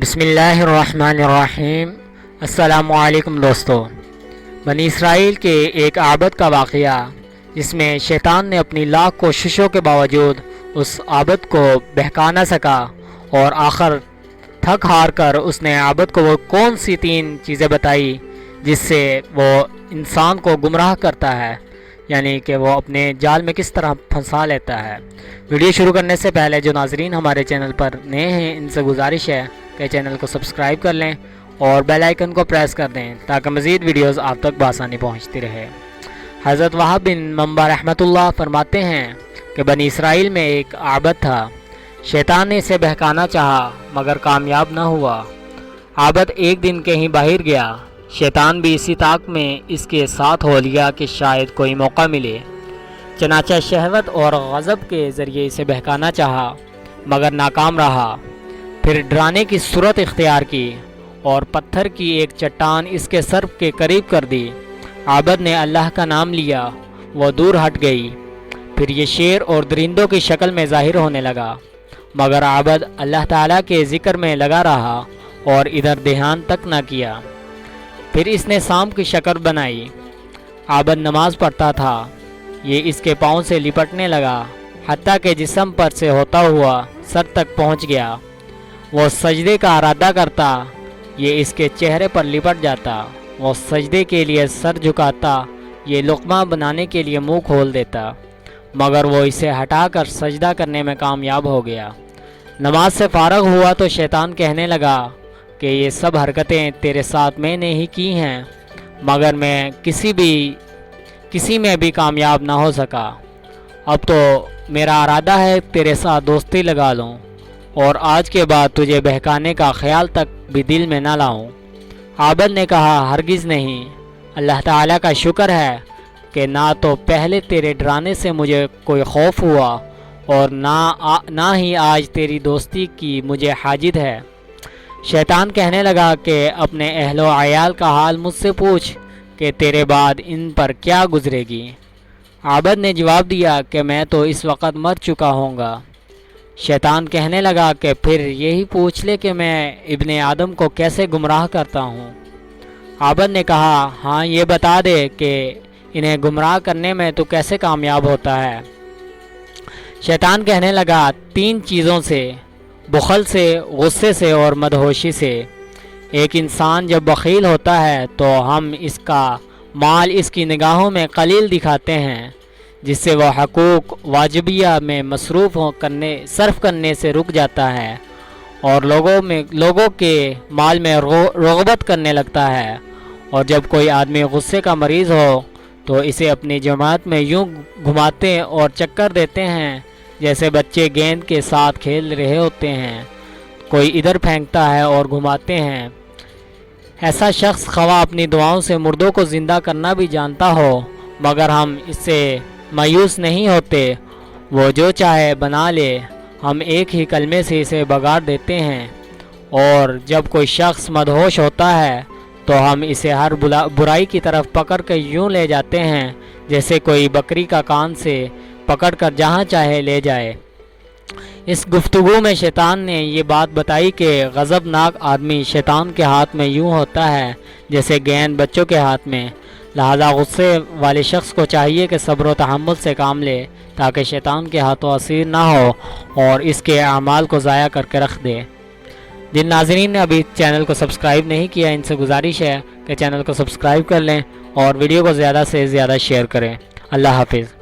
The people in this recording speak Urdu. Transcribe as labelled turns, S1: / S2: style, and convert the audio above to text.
S1: بسم اللہ الرحمن الرحیم۔ السلام علیکم دوستو۔ بنی اسرائیل کے ایک عابد کا واقعہ جس میں شیطان نے اپنی لاکھ کوششوں کے باوجود اس عابد کو بہکا نہ سکا اور آخر تھک ہار کر اس نے عابد کو وہ کون سی 3 چیزیں بتائی جس سے وہ انسان کو گمراہ کرتا ہے، یعنی کہ وہ اپنے جال میں کس طرح پھنسا لیتا ہے۔ ویڈیو شروع کرنے سے پہلے جو ناظرین ہمارے چینل پر نئے ہیں ان سے گزارش ہے کہ چینل کو سبسکرائب کر لیں اور بیل آئیکن کو پریس کر دیں تاکہ مزید ویڈیوز آپ تک بآسانی پہنچتی رہے۔ حضرت وہب بن منبع رحمۃ اللہ فرماتے ہیں کہ بنی اسرائیل میں ایک عابد تھا، شیطان نے اسے بہکانا چاہا مگر کامیاب نہ ہوا۔ عابد ایک دن کہیں باہر گیا، شیطان بھی اسی طاق میں اس کے ساتھ ہو لیا کہ شاید کوئی موقع ملے، چنانچہ شہوت اور غضب کے ذریعے اسے بہکانا چاہا مگر ناکام رہا۔ پھر ڈرانے کی صورت اختیار کی اور پتھر کی ایک چٹان اس کے سر کے قریب کر دی۔ عابد نے اللہ کا نام لیا، وہ دور ہٹ گئی۔ پھر یہ شیر اور درندوں کی شکل میں ظاہر ہونے لگا، مگر عابد اللہ تعالیٰ کے ذکر میں لگا رہا اور ادھر دھیان تک نہ کیا۔ پھر اس نے سانپ کی شکل بنائی، عابد نماز پڑھتا تھا، یہ اس کے پاؤں سے لپٹنے لگا حتیٰ کہ جسم پر سے ہوتا ہوا سر تک پہنچ گیا۔ وہ سجدے کا ارادہ کرتا، یہ اس کے چہرے پر لپٹ جاتا۔ وہ سجدے کے لیے سر جھکاتا، یہ لقمہ بنانے کے لیے منہ کھول دیتا، مگر وہ اسے ہٹا کر سجدہ کرنے میں کامیاب ہو گیا۔ نماز سے فارغ ہوا تو شیطان کہنے لگا کہ یہ سب حرکتیں تیرے ساتھ میں نے ہی کی ہیں، مگر میں کسی میں بھی کامیاب نہ ہو سکا۔ اب تو میرا ارادہ ہے تیرے ساتھ دوستی لگا لوں اور آج کے بعد تجھے بہکانے کا خیال تک بھی دل میں نہ لاؤں۔ عابد نے کہا ہرگز نہیں، اللہ تعالیٰ کا شکر ہے کہ نہ تو پہلے تیرے ڈرانے سے مجھے کوئی خوف ہوا اور نہ ہی آج تیری دوستی کی مجھے حاجت ہے۔ شیطان کہنے لگا کہ اپنے اہل و عیال کا حال مجھ سے پوچھ کہ تیرے بعد ان پر کیا گزرے گی۔ عابد نے جواب دیا کہ میں تو اس وقت مر چکا ہوں گا۔ شیطان کہنے لگا کہ پھر یہی پوچھ لے کہ میں ابن آدم کو کیسے گمراہ کرتا ہوں۔ عابد نے کہا ہاں یہ بتا دے کہ انہیں گمراہ کرنے میں تو کیسے کامیاب ہوتا ہے۔ شیطان کہنے لگا 3 چیزوں سے، بخل سے، غصے سے اور مدہوشی سے۔ ایک انسان جب بخیل ہوتا ہے تو ہم اس کا مال اس کی نگاہوں میں قلیل دکھاتے ہیں، جس سے وہ حقوق واجبیہ میں صرف کرنے سے رک جاتا ہے اور لوگوں کے مال میں رغبت کرنے لگتا ہے۔ اور جب کوئی آدمی غصے کا مریض ہو تو اسے اپنی جماعت میں یوں گھماتے اور چکر دیتے ہیں جیسے بچے گیند کے ساتھ کھیل رہے ہوتے ہیں، کوئی ادھر پھینکتا ہے اور گھماتے ہیں۔ ایسا شخص خواہ اپنی دعاؤں سے مردوں کو زندہ کرنا بھی جانتا ہو مگر ہم اس سے مایوس نہیں ہوتے، وہ جو چاہے بنا لے، ہم ایک ہی کلمے سے اسے بگاڑ دیتے ہیں۔ اور جب کوئی شخص مدہوش ہوتا ہے تو ہم اسے ہر برائی کی طرف پکڑ کے یوں لے جاتے ہیں جیسے کوئی بکری کا کان سے پکڑ کر جہاں چاہے لے جائے۔ اس گفتگو میں شیطان نے یہ بات بتائی کہ غضبناک آدمی شیطان کے ہاتھ میں یوں ہوتا ہے جیسے گیند بچوں کے ہاتھ میں، لہذا غصے والے شخص کو چاہیے کہ صبر و تحمل سے کام لے تاکہ شیطان کے ہاتھوں اسیر نہ ہو اور اس کے اعمال کو ضائع کر کے رکھ دے۔ جن ناظرین نے ابھی چینل کو سبسکرائب نہیں کیا ان سے گزارش ہے کہ چینل کو سبسکرائب کر لیں اور ویڈیو کو زیادہ سے زیادہ شیئر کریں۔ اللہ حافظ۔